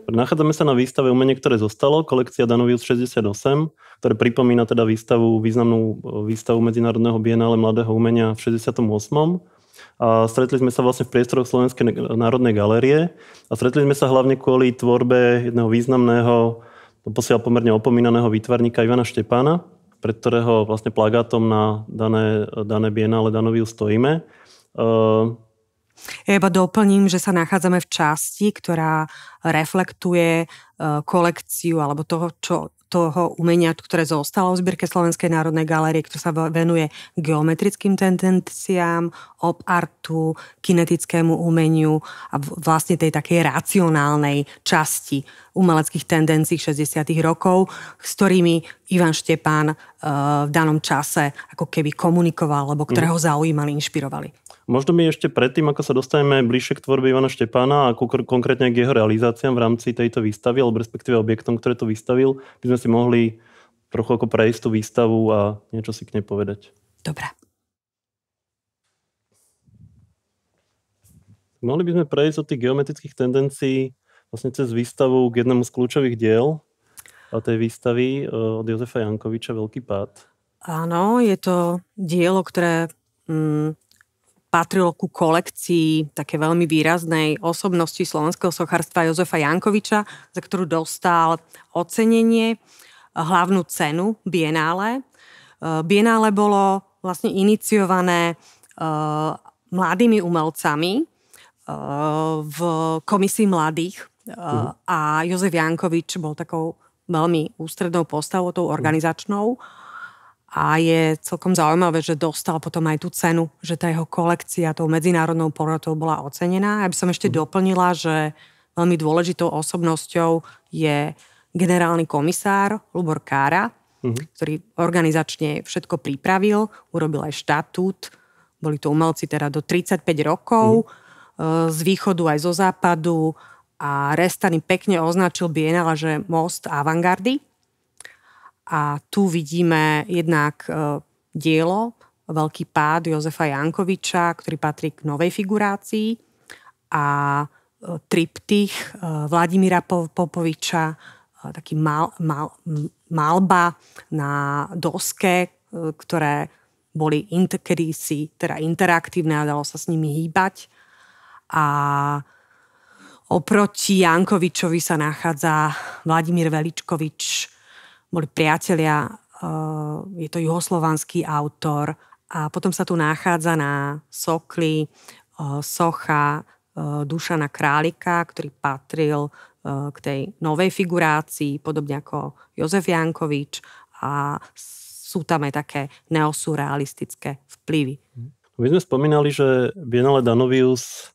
Nachádzame sa na výstave Umenie, ktoré zostalo, kolekcia Danovius 68, ktoré pripomína teda významnú výstavu Medzinárodného bienále mladého umenia v 68. A stretli sme sa vlastne v priestoroch Slovenskej národnej galérie a stretli sme sa hlavne kvôli tvorbe jedného významného, posiaľ pomerne opomínaného výtvarníka Ivana Štepána, pred ktorého vlastne plagátom na dané bienále Danovius stojíme. Ja iba doplním, že sa nachádzame v časti, ktorá reflektuje kolekciu alebo toho umenia, ktoré zostalo v zbierke Slovenskej národnej galérie, ktoré sa venuje geometrickým tendenciám, op-artu, kinetickému umeniu a vlastne tej takej racionálnej časti umeleckých tendencií 60. rokov, s ktorými Ivan Štepán v danom čase ako keby komunikoval, alebo ktoré ho zaujímali, inšpirovali. Možno mi ešte predtým, ako sa dostaneme bližšie k tvorbe Ivana Štepána a konkrétne k jeho realizáciám v rámci tejto výstavy, alebo respektíve objektom, ktoré to vystavil, by sme si mohli trochu ako prejsť tú výstavu a niečo si k nej povedať. Dobre. Mohli by sme prejsť od tých geometrických tendencií vlastne cez výstavu k jednému z kľúčových diel tej výstavy od Jozefa Jankoviča Veľký pád. Áno, je to dielo, ktoré patrilo ku kolekcii také veľmi výraznej osobnosti slovenského sochárstva Jozefa Jankoviča, za ktorú dostal ocenenie, hlavnú cenu Bienále. Bienále bolo vlastne iniciované mladými umelcami v komisii mladých a Jozef Jankovič bol takou veľmi ústrednou postavou, tou organizačnou. A je celkom zaujímavé, že dostal potom aj tú cenu, že tá jeho kolekcia tou medzinárodnou porotou bola ocenená. Ja by som ešte doplnila, že veľmi dôležitou osobnosťou je generálny komisár Lubor Kára, ktorý organizačne všetko pripravil, urobil aj štatút. Boli to umelci teda do 35 rokov, z východu aj zo západu a Restany pekne označil Bienále, že most avantgardy. A tu vidíme jednak dielo Veľký pád Jozefa Jankoviča, ktorý patrí k novej figurácii, a triptych Vladimíra Popoviča, taký malba na doske, ktoré boli kedysi teda interaktívne a dalo sa s nimi hýbať. A oproti Jankovičovi sa nachádza Vladimír Veličkovič. Boli priatelia, je to juhoslovanský autor, a potom sa tu nachádza na sokli socha Dušana Králika, ktorý patril k tej novej figurácii, podobne ako Jozef Jankovič, a sú tam aj také neosurrealistické vplyvy. My sme spomínali, že Biennale Danovius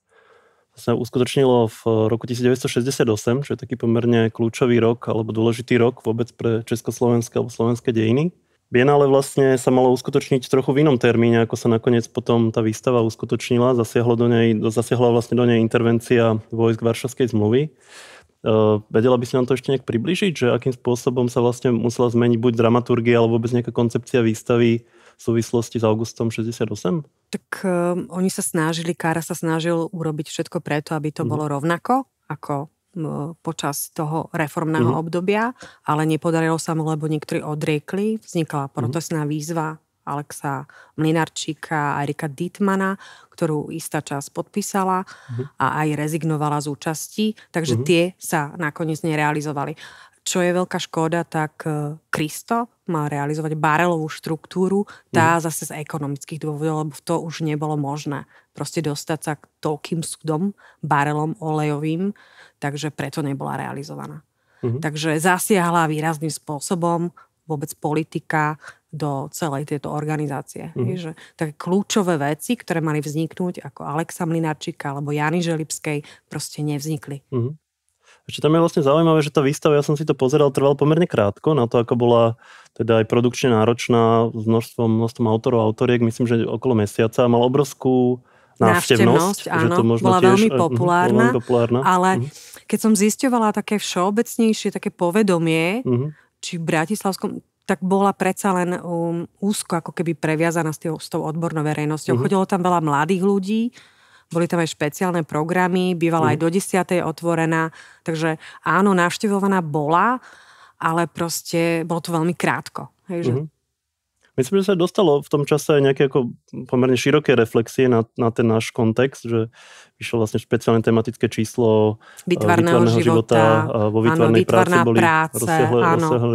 sa uskutočnilo v roku 1968, čo je taký pomerne kľúčový rok alebo dôležitý rok vôbec pre československé alebo slovenské dejiny. Biennále vlastne sa malo uskutočniť trochu v inom termíne, ako sa nakoniec potom tá výstava uskutočnila. Zasiahla vlastne do nej intervencia vojsk Varšavskej zmluvy. Vedela by si nám to ešte nejak približiť, že akým spôsobom sa vlastne musela zmeniť buď dramaturgia alebo vôbec nejaká koncepcia výstavy v súvislosti s augustom 68? Tak oni sa snažili, Kára sa snažil urobiť všetko preto, aby to bolo rovnako ako počas toho reformného obdobia, ale nepodarilo sa mu, lebo niektorí odriekli. Vznikla protestná výzva Alexa Mlynarčíka a Erika Dietmana, ktorú istá časť podpísala a aj rezignovala z účasti, takže tie sa nakoniec nerealizovali. Čo je veľká škoda, tak Kristo mal realizovať barelovú štruktúru, tá zase z ekonomických dôvodov, lebo to už nebolo možné. Proste dostať sa k toľkým súdom, barelom olejovým, takže preto nebola realizovaná. Takže zasiahla výrazným spôsobom vôbec politika do celej tejto organizácie. Že také kľúčové veci, ktoré mali vzniknúť ako Alexa Mlynarčíka alebo Jany Želibskej, proste nevznikli. Ešte tam je vlastne zaujímavé, že tá výstava, ja som si to pozeral, trvala pomerne krátko na to, ako bola teda aj produkčne náročná s množstvom autorov a autoriek, myslím, že okolo mesiaca. Mal obrovskú návštevnosť. Áno, že to možno bola tiež, veľmi populárna, ale keď som zisťovala také všeobecnejšie, také povedomie, či v Bratislavskom, tak bola predsa len úzko ako keby previazaná s tou odbornou verejnosťou. Chodilo tam veľa mladých ľudí, boli tam aj špeciálne programy, bývala aj do 10. otvorená, takže áno, navštevovaná bola, ale proste bolo to veľmi krátko. Hej, že... Myslím, že sa dostalo v tom čase aj nejaké ako pomerne široké reflexie na ten náš kontext, že vyšlo vlastne špeciálne tematické číslo výtvarného života, vo výtvarnej práci boli rozsiahle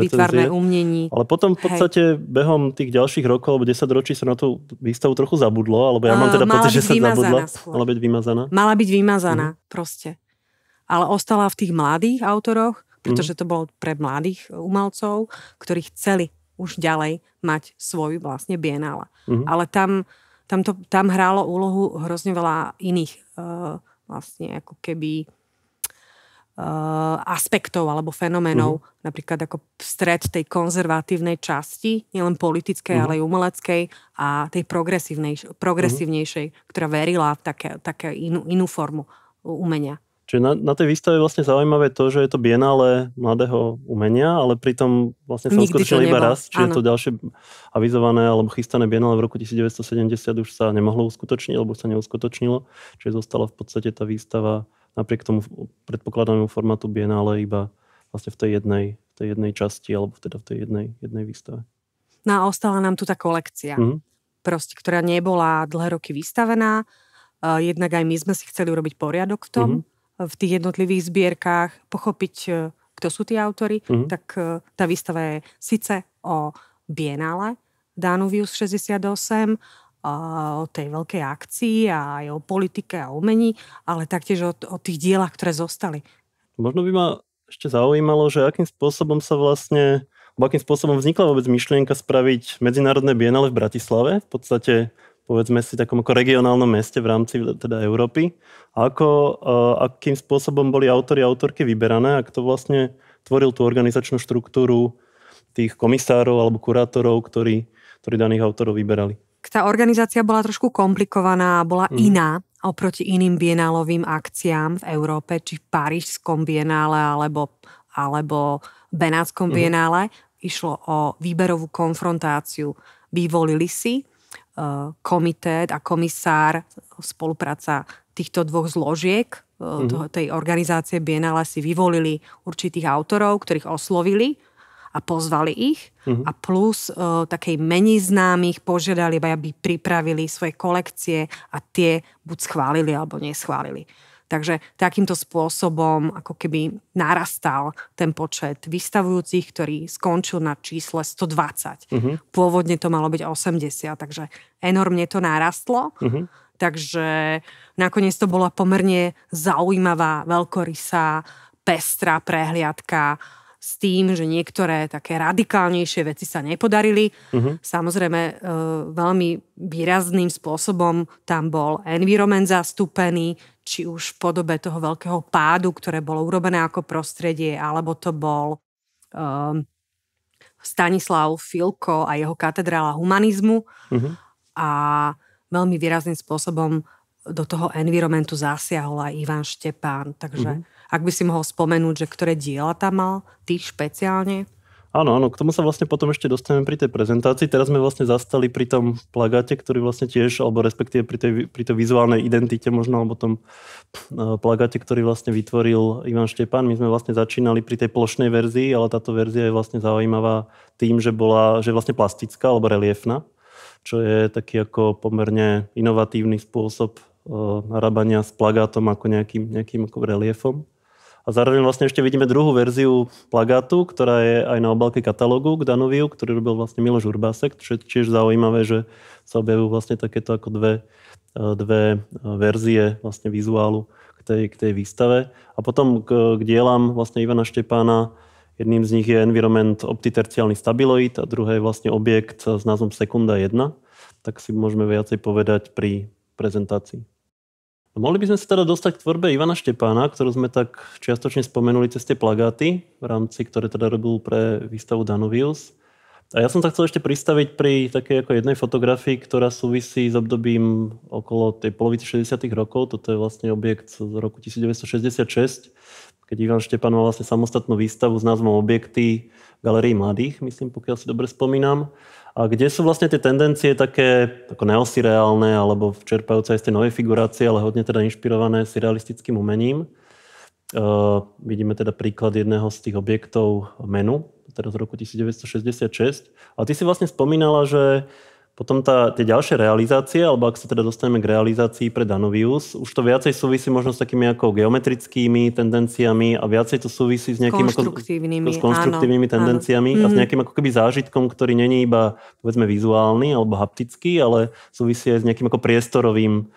výtvarné umnení. Ale potom v podstate behom tých ďalších rokov alebo 10 ročí sa na tú výstavu trochu zabudlo, alebo ja mám teda pocit, že sa zabudlo. Mala byť vymazaná. Mala byť vymazaná, proste. Ale ostala v tých mladých autoroch, pretože to bolo pre mladých umelcov, ktorí chceli už ďalej mať svoju vlastne bienále. Ale tam hrálo úlohu hrozne veľa iných vlastne ako keby aspektov alebo fenoménov, napríklad ako stred tej konzervatívnej časti, nielen politickej, ale aj umeleckej a tej progresívnejšej, ktorá verila v také inú formu umenia. Čiže na tej výstave je vlastne zaujímavé to, že je to bienále mladého umenia, ale pritom vlastne sa uskutočnilo iba raz. Čiže to ďalšie avizované alebo chystané bienále v roku 1970 už sa nemohlo uskutočniť, alebo sa neuskutočnilo. Čiže zostala v podstate tá výstava napriek tomu predpokladanému formátu bienále iba vlastne v tej jednej časti, alebo teda v tej jednej výstave. No a ostala nám tu tá kolekcia, proste, ktorá nebola dlhé roky vystavená. Jednak aj my sme si chceli urobiť poriadok v tom, v tých jednotlivých zbierkách, pochopiť, kto sú tí autori, tak tá výstava je síce o bienále Danuvius 68, o tej veľkej akcii a aj o politike a umení, ale taktiež o tých dielach, ktoré zostali. Možno by ma ešte zaujímalo, že akým spôsobom vznikla vôbec myšlienka spraviť medzinárodné bienále v Bratislave, v podstate povedzme si takom ako regionálnom meste v rámci teda Európy. A akým spôsobom boli autori a autorky vyberané a kto vlastne tvoril tú organizačnú štruktúru tých komisárov alebo kurátorov, ktorí daných autorov vyberali. Tá organizácia bola trošku komplikovaná a bola iná oproti iným bienálovým akciám v Európe, či v Parížskom bienále alebo Benátskom bienále. Išlo o výberovú konfrontáciu. Vyvolili si komitét a komisár, spolupráca týchto dvoch zložiek tej organizácie Bienále si vyvolili určitých autorov, ktorých oslovili a pozvali ich a plus takej menej známych požiadali, aby pripravili svoje kolekcie a tie buď schválili alebo neschválili. Takže takýmto spôsobom ako keby narastal ten počet vystavujúcich, ktorý skončil na čísle 120. Pôvodne to malo byť 80, takže enormne to narastlo. Takže nakoniec to bola pomerne zaujímavá, veľkorysá, pestrá prehliadka s tým, že niektoré také radikálnejšie veci sa nepodarili. Samozrejme, veľmi výrazným spôsobom tam bol environment zastúpený, či už v podobe toho veľkého pádu, ktoré bolo urobené ako prostredie, alebo to bol Stanislav Filko a jeho katedrála humanizmu. A veľmi výrazným spôsobom do toho environmentu zasiahol aj Ivan Štepán. Takže ak by si mohol spomenúť, že ktoré diela tam mal, ty špeciálne? Áno, k tomu sa vlastne potom ešte dostaneme pri tej prezentácii. Teraz sme vlastne zastali pri tom plagáte, ktorý vlastne tiež, alebo respektíve pri tej vizuálnej identite možno, alebo tom plagáte, ktorý vlastne vytvoril Ivan Štepán. My sme vlastne začínali pri tej plošnej verzii, ale táto verzia je vlastne zaujímavá tým, že je vlastne plastická alebo reliefná, čo je taký ako pomerne inovatívny spôsob narábania s plagátom ako nejakým ako reliefom. A zároveň vlastne ešte vidíme druhú verziu plagátu, ktorá je aj na obálke katalógu k Danuviu, ktorý robil vlastne Miloš Urbásek, čo je tiež zaujímavé, že sa objavujú vlastne takéto ako dve verzie vlastne vizuálu k tej výstave. A potom k dielam vlastne Ivana Štepána, jedným z nich je environment optiterciálny stabiloid a druhé je vlastne objekt s názvom Sekunda 1. Tak si môžeme viacej povedať pri prezentácii. Mohli by sme sa teda dostať k tvorbe Ivana Štepána, ktorú sme tak čiastočne spomenuli cez tie plagáty, v rámci ktoré teda robil pre výstavu Danuvius. A ja som sa chcel ešte pristaviť pri takej ako jednej fotografii, ktorá súvisí s obdobím okolo tej polovici 60. rokov. Toto je vlastne objekt z roku 1966, keď Ivan Štepan mal vlastne samostatnú výstavu s názvom Objekty v Galérii mladých, myslím, pokiaľ si dobre spomínam. A kde sú vlastne tie tendencie také ako neosireálne alebo čerpajúce aj z tej novej figurácie, ale hodne teda inšpirované surrealistickým umením. Vidíme teda príklad jedného z tých objektov Menu, teda z roku 1966. A ty si vlastne spomínala, že potom tie ďalšie realizácie, alebo ak sa teda dostaneme k realizácii pre Danovius, už to viacej súvisí možno s takými ako geometrickými tendenciami a viacej to súvisí s nejakým konštruktívnymi tendenciami a s nejakým ako keby zážitkom, ktorý není iba povedzme vizuálny alebo haptický, ale súvisí aj s nejakým ako priestorovým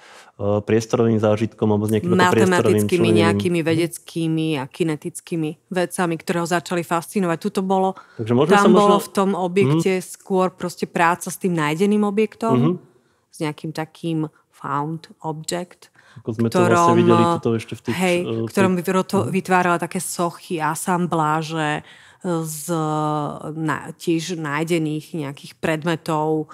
zážitkom alebo s nejakým matematickými, nejakými vedeckými a kinetickými vecami, ktoré ho začali fascinovať. Tuto bolo, bolo v tom objekte skôr proste práca s tým nájdeným objektom, s nejakým takým found object, ako sme to vlastne videli toto ešte v tých... ktorom vytvárala také sochy, asambláže z tiež nájdených nejakých predmetov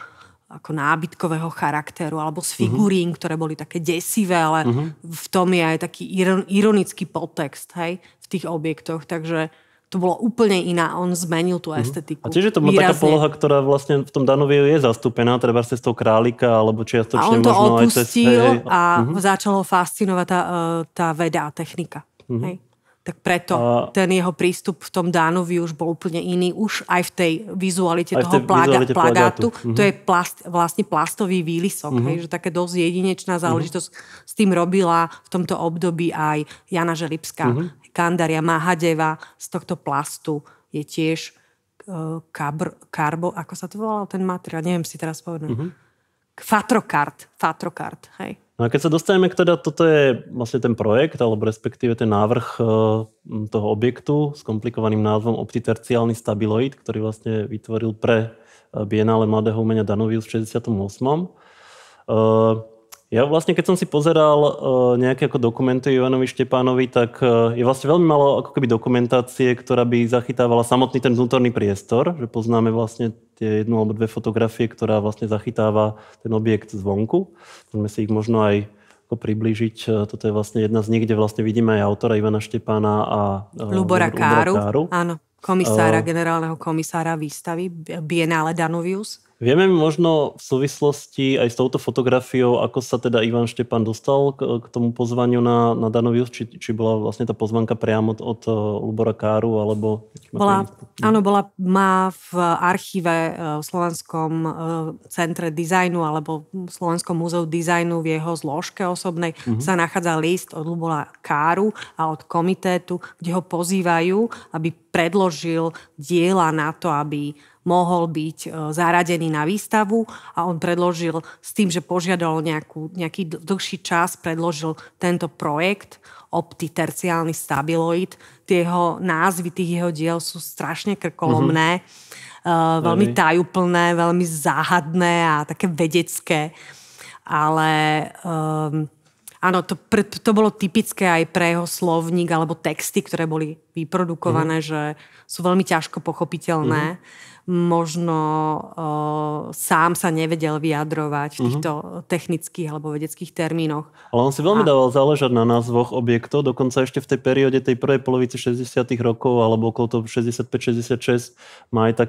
ako nábytkového charakteru, alebo z figurín, ktoré boli také desivé, ale v tom je aj taký ironický podtext, v tých objektoch, takže to bolo úplne iná, on zmenil tú estetiku. A tiež je to taká poloha, ktorá vlastne v tom Danoviu je zastúpená, treba cez toho králika, alebo čiastočne možno aj cez... A on to opustil a začalo fascinovať tá veda a technika. Tak preto ten jeho prístup v tom Danoviu už bol úplne iný, už aj v tej vizualite toho plagátu. To je vlastne plastový výlisok, že také dosť jedinečná záležitosť. S tým robila v tomto období aj Jana Želibská. Kandaria Mahadeva z tohto plastu je tiež ako sa to volalo ten materiál? Neviem si teraz povedať. Fatrokart, hej. No a keď sa dostaneme k teda, toto je vlastne ten projekt, alebo respektíve ten návrh toho objektu s komplikovaným názvom optiterciálny stabiloid, ktorý vlastne vytvoril pre Biennále mladého umenia Danovius v 68. Ja vlastne, keď som si pozeral nejaké ako dokumenty Ivanovi Štepánovi, tak je vlastne veľmi málo ako keby dokumentácie, ktorá by zachytávala samotný ten vnútorný priestor, že poznáme vlastne tie jednu alebo dve fotografie, ktorá vlastne zachytáva ten objekt zvonku. Môžeme si ich možno aj ako priblížiť. Toto je vlastne jedna z nich, kde vlastne vidíme aj autora Ivana Štepána a Lubora Káru. Áno, generálneho komisára výstavy Biennále Danovius. Vieme možno v súvislosti aj s touto fotografiou, ako sa teda Ivan Štepan dostal k tomu pozvaniu na Danovius, či bola vlastne tá pozvanka priamo od Lubora Káru, alebo... Má v archíve v Slovenskom centre dizajnu alebo v Slovenskom múzeu dizajnu v jeho zložke osobnej sa nachádza list od Lubora Káru a od komitétu, kde ho pozývajú, aby predložil diela na to, aby mohol byť zaradený na výstavu a on predložil s tým, že požiadal nejaký dlhší čas, predložil tento projekt optiterciálny stabiloid. Tie jeho názvy tých jeho diel sú strašne krkolomné, veľmi tajúplné, veľmi záhadné a také vedecké. Ale áno, to bolo typické aj pre jeho slovník alebo texty, ktoré boli vyprodukované, že sú veľmi ťažko pochopiteľné. Možno sám sa nevedel vyjadrovať v týchto technických alebo vedeckých termínoch. Ale on si veľmi dával záležať na názvoch objektov, dokonca ešte v tej perióde tej prvej polovici 60. rokov alebo okolo toho 65-66 má aj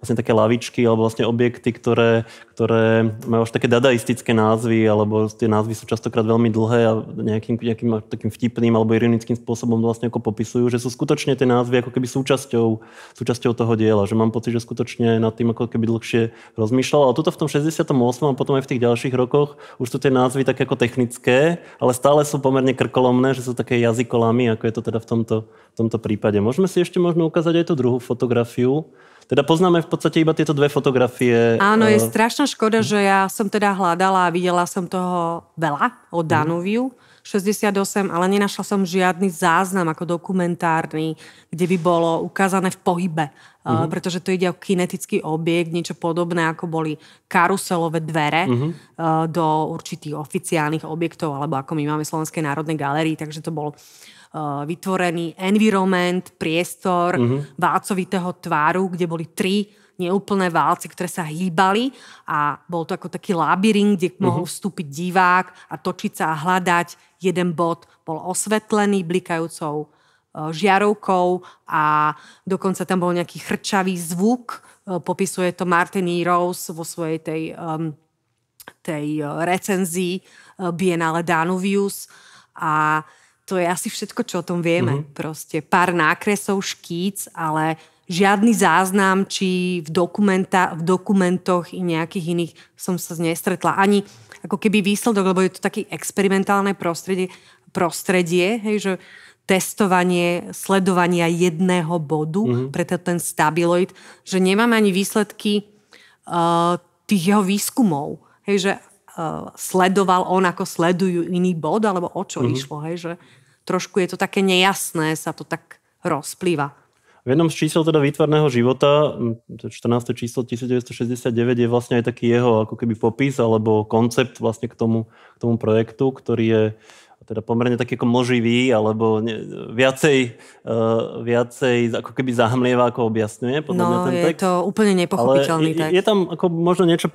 také lavičky alebo vlastne objekty, ktoré majú až také dadaistické názvy, alebo tie názvy sú častokrát veľmi dlhé a nejakým takým vtipným alebo ironickým spôsobom vlastne ako popisujú, že sú skutočne tie názvy ako keby súčasťou toho diela, že mám pocit, že skutočne nad tým ako keby dlhšie rozmýšľal. Ale tuto v tom 68. a potom aj v tých ďalších rokoch už sú tie názvy také ako technické, ale stále sú pomerne krkolomné, že sú také jazykolami, ako je to teda v tomto prípade. Môžeme si ešte možno ukázať aj tú druhú fotografiu. Teda poznáme v podstate iba tieto dve fotografie. Áno, je strašná škoda, že ja som teda hľadala a videla som toho veľa od Danoviu 68, ale nenašla som žiadny záznam ako dokumentárny, kde by bolo ukázané v pohybe. Pretože to ide o kinetický objekt, niečo podobné, ako boli karuselové dvere do určitých oficiálnych objektov, alebo ako my máme v Slovenskej národnej galérii, takže to bol vytvorený environment, priestor válcovitého tváru, kde boli 3 neúplné válce, ktoré sa hýbali a bol to ako taký labyrint, kde mohol vstúpiť divák a točiť sa a hľadať jeden bod. Bol osvetlený blikajúcou žiarovkou a dokonca tam bol nejaký chrčavý zvuk. Popisuje to Martin Rose vo svojej tej recenzii Biennale Danuvius a to je asi všetko, čo o tom vieme. Proste pár nákresov, škíc, ale žiadny záznam, či v dokumentoch i nejakých iných som sa nestretla. Ani ako keby výsledok, lebo je to také experimentálne prostredie, hej, že testovanie, sledovania jedného bodu, preto ten stabiloid, že nemáme ani výsledky tých jeho výskumov. Hej, že sledoval on, ako sledujú iný bod, alebo o čo išlo. Hej, že trošku je to také nejasné, sa to tak rozplýva. V jednom z čísel teda výtvarného života, 14. číslo 1969, je vlastne aj taký jeho ako keby popis alebo koncept vlastne k tomu projektu, ktorý je teda pomerne taký ako mlživý, alebo viacej ako keby zahmlieva, ako objasňuje. Podľa mňa ten text. Je to úplne nepochopiteľný text. Je tam ako možno niečo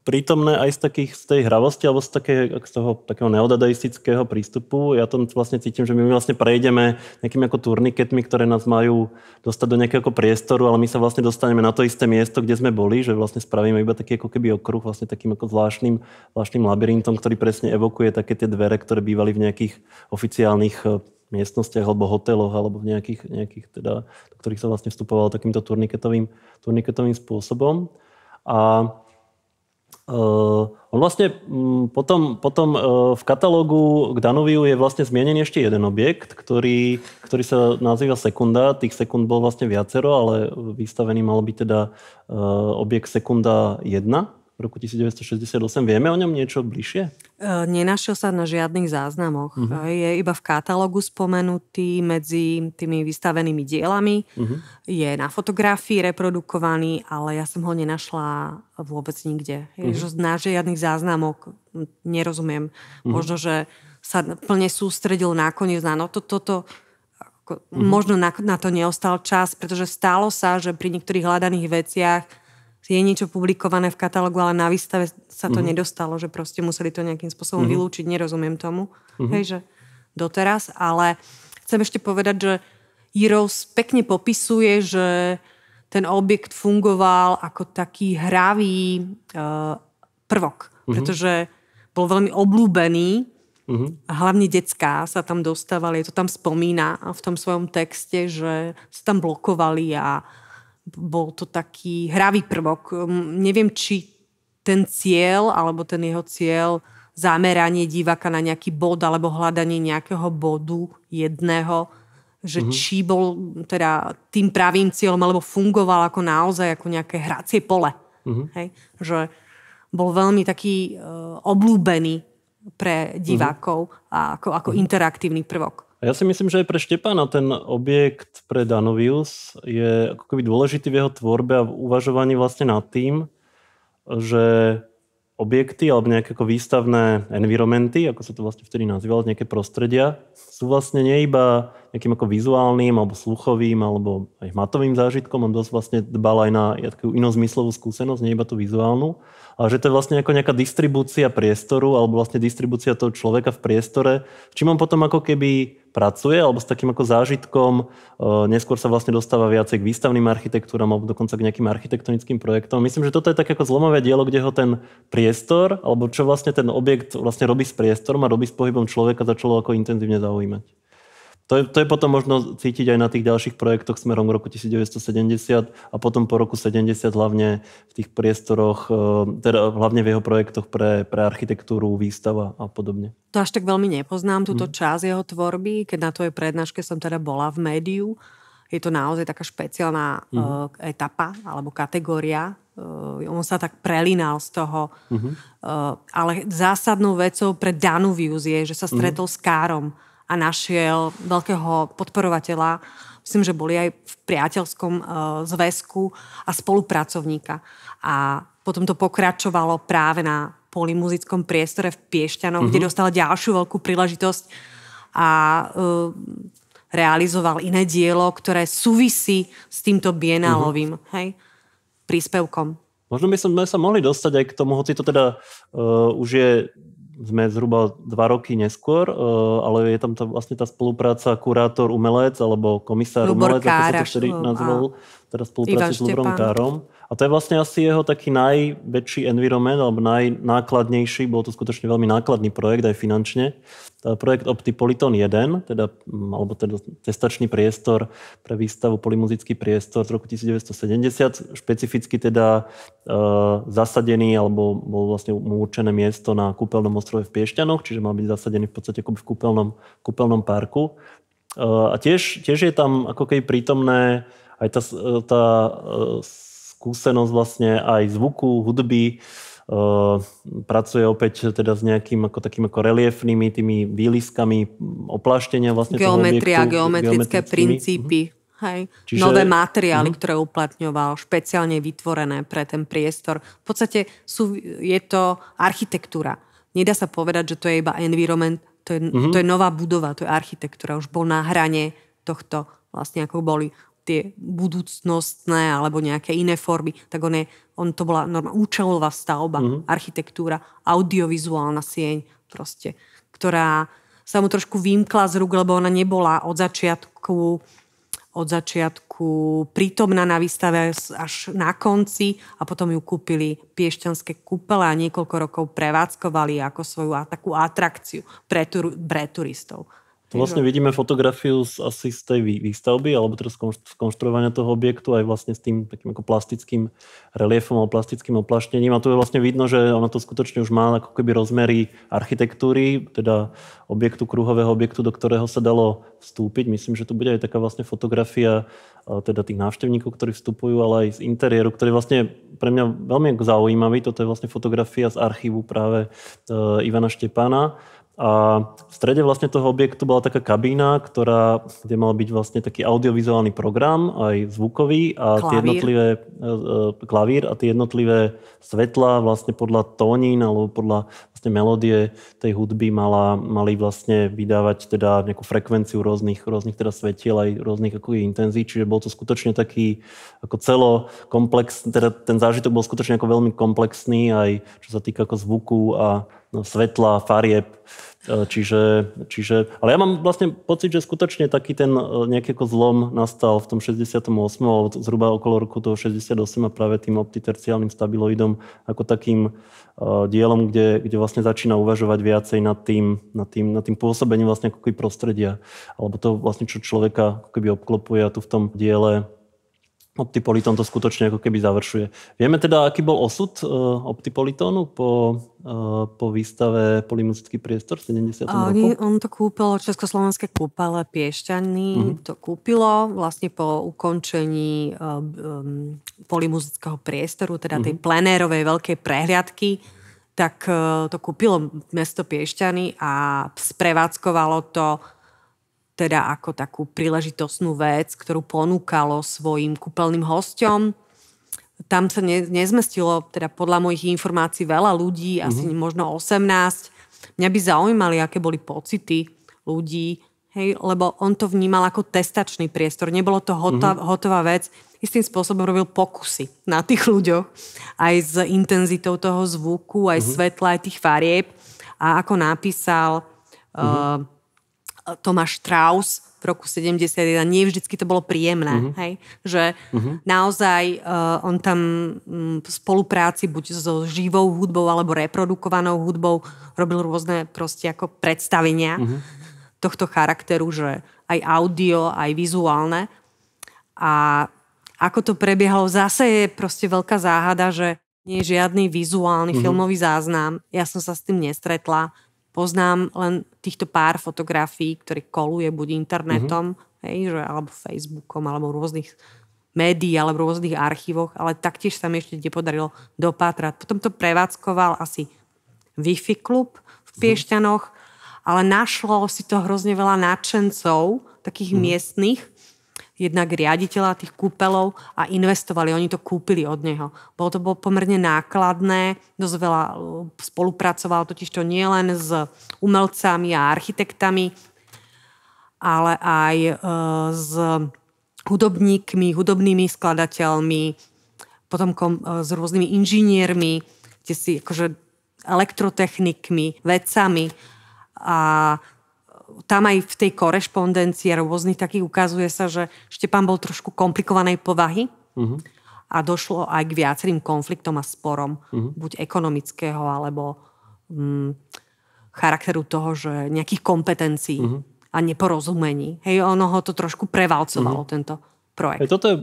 prítomné aj z tej hravosti, alebo z toho takého neodadaistického prístupu. Ja to vlastne cítim, že my vlastne prejdeme nejakými ako turniketmi, ktoré nás majú dostať do nejakého priestoru, ale my sa vlastne dostaneme na to isté miesto, kde sme boli, že vlastne spravíme iba taký ako keby okruh, vlastne takým ako zvláštnym labyrintom, ktorý presne evokuje také tie dvere, ktoré bývali v nejakých oficiálnych miestnostiach alebo hoteloch, alebo v nejakých teda, do ktorých sa vlastne vstupovalo takýmto turniketovým spôsobom. A on vlastne potom v katalógu k Danuviu je vlastne zmienený ešte jeden objekt, ktorý sa nazýva sekunda. Tých sekund bol vlastne viacero, ale vystavený mal byť teda objekt sekunda 1 v roku 1968. Vieme o ňom niečo bližšie? Nenašiel sa na žiadnych záznamoch. Je iba v katalógu spomenutý medzi tými vystavenými dielami. Je na fotografii reprodukovaný, ale ja som ho nenašla vôbec nikde. Na žiadnych záznamok nerozumiem. Možno, že sa plne sústredil nakoniec na toto. Možno na to neostal čas, pretože stalo sa, že pri niektorých hľadaných veciach je niečo publikované v katalógu, ale na výstave sa to nedostalo, že proste museli to nejakým spôsobom vylúčiť. Nerozumiem tomu, hej, že doteraz. Ale chcem ešte povedať, že Rose pekne popisuje, že ten objekt fungoval ako taký hravý prvok, pretože bol veľmi obľúbený a hlavne decká sa tam dostávali, to tam spomína v tom svojom texte, že sa tam blokovali a bol to taký hravý prvok. Neviem, či ten cieľ, alebo ten jeho cieľ, zameranie diváka na nejaký bod, alebo hľadanie nejakého bodu jedného, že či bol teda tým pravým cieľom, alebo fungoval ako naozaj ako nejaké hracie pole. Hej? Že bol veľmi taký obľúbený pre divákov a ako interaktívny prvok. Ja si myslím, že aj pre Štepána ten objekt pre Danuvius je ako keby dôležitý v jeho tvorbe a v uvažovaní vlastne nad tým, že objekty alebo nejaké ako výstavné environmenty, ako sa to vlastne vtedy nazývalo, nejaké prostredia, sú vlastne nie iba nejakým ako vizuálnym alebo sluchovým alebo aj hmatovým zážitkom. On dosť vlastne dbal aj na takú inozmyslovú skúsenosť, nie iba tú vizuálnu, ale že to je vlastne ako nejaká distribúcia priestoru alebo vlastne distribúcia toho človeka v priestore, čím on potom ako keby pracuje, alebo s takým ako zážitkom. Neskôr sa vlastne dostáva viacej k výstavným architektúram alebo dokonca k nejakým architektonickým projektom. Myslím, že toto je také ako zlomové dielo, kde ho ten priestor, alebo čo vlastne ten objekt vlastne robí s priestorom a robí s pohybom človeka, začalo ako intenzívne zaujímať. To je potom možno cítiť aj na tých ďalších projektoch smerom k roku 1970 a potom po roku 70 hlavne v tých priestoroch, teda hlavne v jeho projektoch pre architektúru, výstava a podobne. To až tak veľmi nepoznám, túto časť jeho tvorby. Keď na tvojej prednáške som teda bola v médiu, je to naozaj taká špeciálna etapa alebo kategória. On sa tak prelínal z toho. Ale zásadnou vecou pre Danuvius je, že sa stretol s Károm a našiel veľkého podporovateľa. Myslím, že boli aj v priateľskom zväzku a spolupracovníka. A potom to pokračovalo práve na polymuzickom priestore v Piešťanoch, kde dostal ďalšiu veľkú príležitosť a realizoval iné dielo, ktoré súvisí s týmto bienálovým príspevkom. Možno by sme sa mohli dostať aj k tomu, hoci to teda už je sme zhruba 2 roky neskôr, ale je tam vlastne tá spolupráca kurátor-umelec alebo komisár-umelec, ako sa to vtedy nazval, teda spolupráca s Lubrom Károm. A to je vlastne asi jeho taký najväčší environment, alebo najnákladnejší, bol to skutočne veľmi nákladný projekt aj finančne. Projekt Optipoliton 1, alebo teda testačný priestor pre výstavu Polymuzický priestor z roku 1970, špecificky teda zasadený, alebo bol vlastne mu určené miesto na kúpeľnom ostrove v Piešťanoch, čiže mal byť zasadený v podstate v kúpeľnom parku. A tiež je tam ako keby prítomné aj tá skúsenosť vlastne aj zvuku, hudby, pracuje opäť teda s nejakým ako takým ako reliefnými tými výliskami opláštenia vlastne geometria, geometrické princípy. Hej. Čiže nové materiály, ktoré uplatňoval, špeciálne vytvorené pre ten priestor. V podstate je to architektúra. Nedá sa povedať, že to je iba environment, to je nová budova, to je architektúra. Už bol na hrane tohto, vlastne ako boli tie budúcnostné alebo nejaké iné formy, tak on to bola účelová stavba, architektúra, audiovizuálna sieň proste, ktorá sa mu trošku vymkla z rúk, lebo ona nebola od začiatku prítomná na výstave až na konci a potom ju kúpili Piešťanské kúpele a niekoľko rokov prevádzkovali ako svoju takú atrakciu pre turistov. To vlastne vidíme fotografiu asi z tej výstavby, alebo teda z konštruovania toho objektu aj vlastne s tým takým ako plastickým reliefom alebo plastickým opláštením. A tu je vlastne vidno, že ono to skutočne už má ako keby rozmery architektúry, teda kruhového objektu, do ktorého sa dalo vstúpiť. Myslím, že tu bude aj taká vlastne fotografia teda tých návštevníkov, ktorí vstupujú, ale aj z interiéru, ktorý je vlastne pre mňa veľmi zaujímavý. Toto je vlastne fotografia z archívu práve Ivana Štepána. A v strede vlastne toho objektu bola taká kabína, kde mal byť vlastne taký audiovizuálny program, aj zvukový a tie jednotlivé klavír a tie jednotlivé svetlá vlastne podľa tónin alebo podľa vlastne melódie tej hudby mali vlastne vydávať teda nejakú frekvenciu rôznych teda svetiel aj rôznych ako intenzít, čiže bol to skutočne taký ako celokomplex, teda ten zážitok bol skutočne ako veľmi komplexný aj čo sa týka ako zvuku a svetla, farieb. Čiže, ale ja mám vlastne pocit, že skutočne taký ten nejaký ako zlom nastal v tom 68. alebo zhruba okolo roku toho 68 a práve tým optiterciálnym stabiloidom ako takým dielom, kde vlastne začína uvažovať viacej nad tým pôsobením vlastne ako keby prostredia. Alebo to vlastne, čo človeka ako keby obklopuje a tu v tom diele Optipoliton to skutočne ako keby završuje. Vieme teda, aký bol osud Optipolitonu po výstave Polymuzický priestor v 70. roku? On to kúpilo Československé kúpele Piešťany. To kúpilo vlastne po ukončení Polymuzického priestoru, teda tej plenérovej veľkej prehliadky. Tak to kúpilo mesto Piešťany a sprevádzkovalo to teda ako takú príležitostnú vec, ktorú ponúkalo svojim kúpeľným hosťom. Tam sa nezmestilo, teda podľa mojich informácií, veľa ľudí, asi možno 18. Mňa by zaujímali, aké boli pocity ľudí, lebo on to vnímal ako testačný priestor. Nebolo to hotová vec. Istým spôsobom robil pokusy na tých ľuďoch. Aj s intenzitou toho zvuku, aj svetla, aj tých farieb. A ako napísal Tomáš Strauss v roku 71, nie vždycky to bolo príjemné, hej? Že naozaj on tam v spolupráci buď so živou hudbou alebo reprodukovanou hudbou robil rôzne proste ako predstavenia tohto charakteru, že aj audio, aj vizuálne. A ako to prebiehalo, zase je proste veľká záhada, že nie je žiadny vizuálny filmový záznam. Ja som sa s tým nestretla. Poznám len týchto pár fotografií, ktoré koluje buď internetom, alebo Facebookom, alebo rôznych médií, alebo rôznych archívoch, ale taktiež sa mi ešte nepodarilo dopátrať. Potom to prevádzkoval asi Wi-Fi klub v Piešťanoch, ale našlo si to hrozne veľa nadšencov, takých miestnych, jednak riaditeľa tých kúpeľov a investovali, oni to kúpili od neho. To bolo pomerne nákladné, dosť veľa spolupracoval totiž to nie len s umelcami a architektami, ale aj s hudobníkmi, hudobnými skladateľmi, potom s rôznymi inžiniermi, kde si akože elektrotechnikmi, vedcami a tam aj v tej korešpondencii rôznych takých ukazuje sa, že Štepán bol trošku komplikovanej povahy a došlo aj k viacerým konfliktom a sporom, buď ekonomického, alebo charakteru toho, že nejakých kompetencií a neporozumení. Hej, ono ho to trošku prevalcovalo, tento projekt. Toto je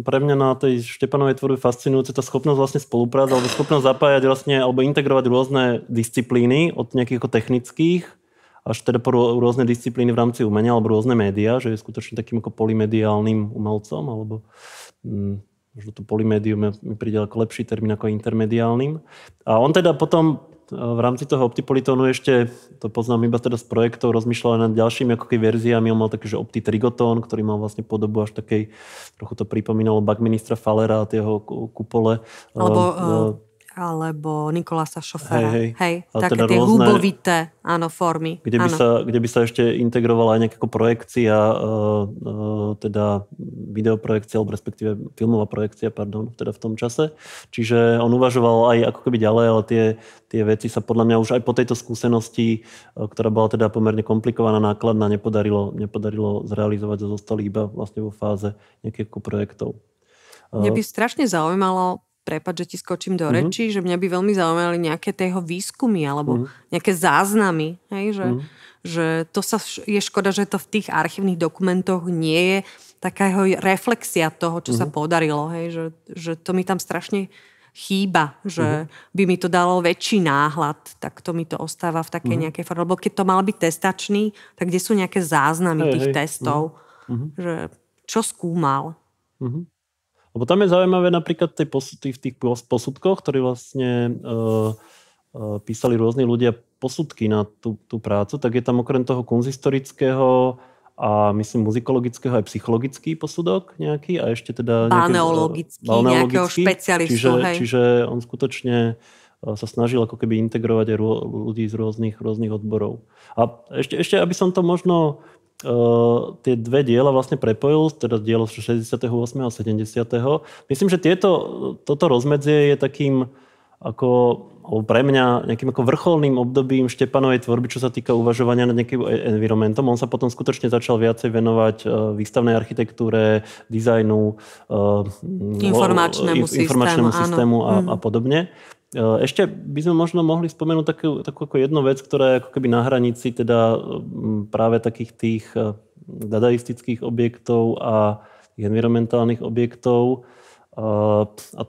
pre mňa na tej Štepanovej tvorbe fascinujúce, tá schopnosť vlastne spolupráce, alebo schopnosť zapájať vlastne, alebo integrovať rôzne disciplíny, od nejakých technických až teda po rôzne disciplíny v rámci umenia alebo rôzne médiá, že je skutočne takým ako polymediálnym umelcom, alebo možno to polymédium mi príde ako lepší termín ako intermediálnym. A on teda potom v rámci toho Optipolytonu ešte, to poznám iba teda z projektov, rozmýšľal nad ďalšími ako keby verziami. On mal taký, že Optitrigotón, ktorý mal vlastne podobu až takej, trochu to pripomínalo Buckministra Fallera a jeho kupole. Alebo Nikolasa Šofera. Hej. Také teda tie hubovité formy. Kde by sa ešte integrovala aj nejaká projekcia, teda videoprojekcia, alebo respektíve filmová projekcia, teda v tom čase. Čiže on uvažoval aj ako keby ďalej, ale tie veci sa podľa mňa už aj po tejto skúsenosti, ktorá bola teda pomerne komplikovaná, nákladná, nepodarilo zrealizovať a zostali iba vlastne vo fáze nejakých projektov. Mňa by strašne zaujímalo, prepáč, že ti skočím do rečí, že mňa by veľmi zaujímali nejaké tého výskumy alebo nejaké záznamy. Hej, že to je škoda, že to v tých archívnych dokumentoch nie je taká reflexia toho, čo sa podarilo. Hej, že to mi tam strašne chýba, že by mi to dalo väčší náhľad, tak to mi to ostáva v takej nejakej forme. Lebo keď to mal byť testačný, tak kde sú nejaké záznamy tých testov, že čo skúmal. Lebo tam je zaujímavé napríklad v tých posudkoch, ktorí vlastne písali rôzni ľudia posudky na tú prácu, tak je tam okrem toho kunsthistorického a myslím muzikologického aj psychologický posudok nejaký a ešte teda balneologický, nejakého špecialistu. Čiže on skutočne sa snažil ako keby integrovať aj ľudí z rôznych odborov. A ešte aby som to možno tie dve diela vlastne prepojil, teda dielo 68. a 70. Myslím, že toto rozmedzie je takým pre mňa nejakým ako vrcholným obdobím Štepanovej tvorby, čo sa týka uvažovania nad nejakým environmentom. On sa potom skutočne začal viacej venovať výstavnej architektúre, dizajnu, informačnému systému a podobne. Ešte by sme možno mohli spomenúť takú ako jednu vec, ktorá je ako keby na hranici teda práve takých tých dadaistických objektov a environmentálnych objektov. A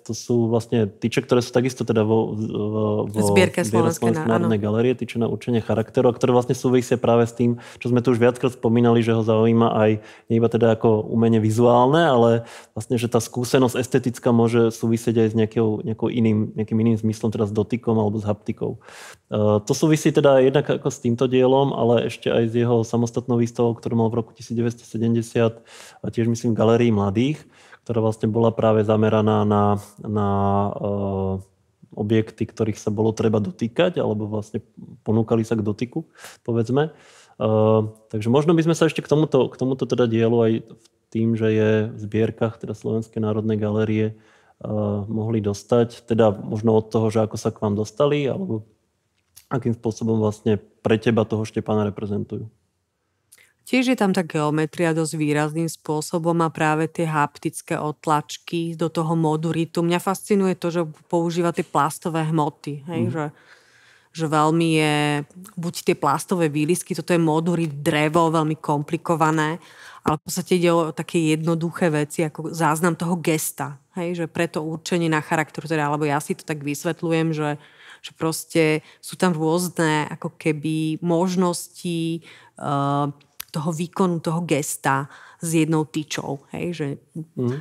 to sú vlastne tyče, ktoré sú takisto teda vo zbierke Slovenskej národnej galérie, tyče na určenie charakteru, a ktoré vlastne súvisia práve s tým, čo sme tu už viackrát spomínali, že ho zaujíma aj nie iba teda ako umenie vizuálne, ale vlastne, že tá skúsenosť estetická môže súvisieť aj s nejakým iným zmyslom, teda s dotykom alebo s haptikou. To súvisí teda jednak ako s týmto dielom, ale ešte aj s jeho samostatnou výstavou, ktorú mal v roku 1970 a tiež myslím v Galérii mladých, ktorá vlastne bola práve zameraná na objekty, ktorých sa bolo treba dotýkať, alebo vlastne ponúkali sa k dotyku, povedzme. Takže možno by sme sa ešte k tomuto teda dielu aj tým, že je v zbierkach teda Slovenskej národnej galérie mohli dostať, teda možno od toho, že ako sa k vám dostali, alebo akým spôsobom vlastne pre teba toho Štepána reprezentujú. Tiež je tam tá geometria dosť výrazným spôsobom a práve tie haptické otlačky do toho moduritu. Mňa fascinuje to, že používa tie plastové hmoty. Hej? Že veľmi je, buď tie plastové výlisky, toto je modurit, drevo, veľmi komplikované, ale v podstate ide o také jednoduché veci, ako záznam toho gesta. Hej? Že preto určenie na charakter, teda, alebo ja si to tak vysvetľujem, že proste sú tam rôzne ako keby možnosti toho výkonu, toho gesta s jednou tyčou. Hej?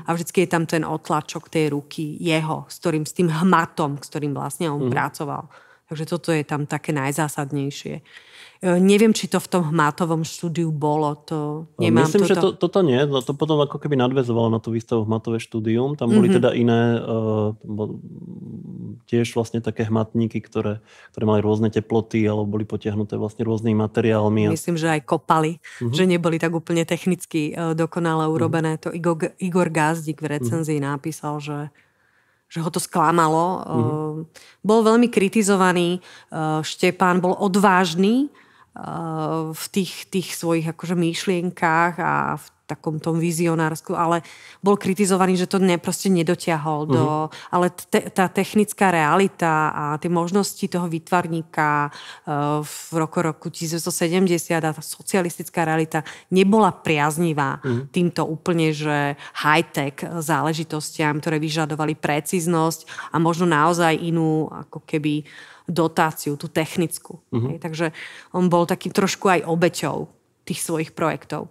A vždycky je tam ten otlačok tej ruky jeho, s tým hmatom, s ktorým vlastne on pracoval. Takže toto je tam také najzásadnejšie. Neviem, či to v tom hmatovom štúdiu bolo. Myslím, že toto nie. To potom ako keby nadväzovalo na tú výstavu hmatové štúdium. Tam boli teda iné, tiež vlastne také hmatníky, ktoré mali rôzne teploty alebo boli potiahnuté vlastne rôznymi materiálmi. Myslím, že aj kopali, že neboli tak úplne technicky dokonale urobené. To Igor Gázdík v recenzii napísal, že ho to sklamalo. Bol veľmi kritizovaný. Štepán bol odvážny v tých svojich akože myšlienkách a v takom tom vizionársku, ale bol kritizovaný, že to proste nedotiahol ale tá technická realita a tie možnosti toho výtvarníka v roku 1970 a tá socialistická realita nebola priaznivá týmto úplne, že high-tech záležitostiam, ktoré vyžadovali precíznosť a možno naozaj inú ako keby dotáciu, tú technickú. Takže on bol takým trošku aj obeťou tých svojich projektov.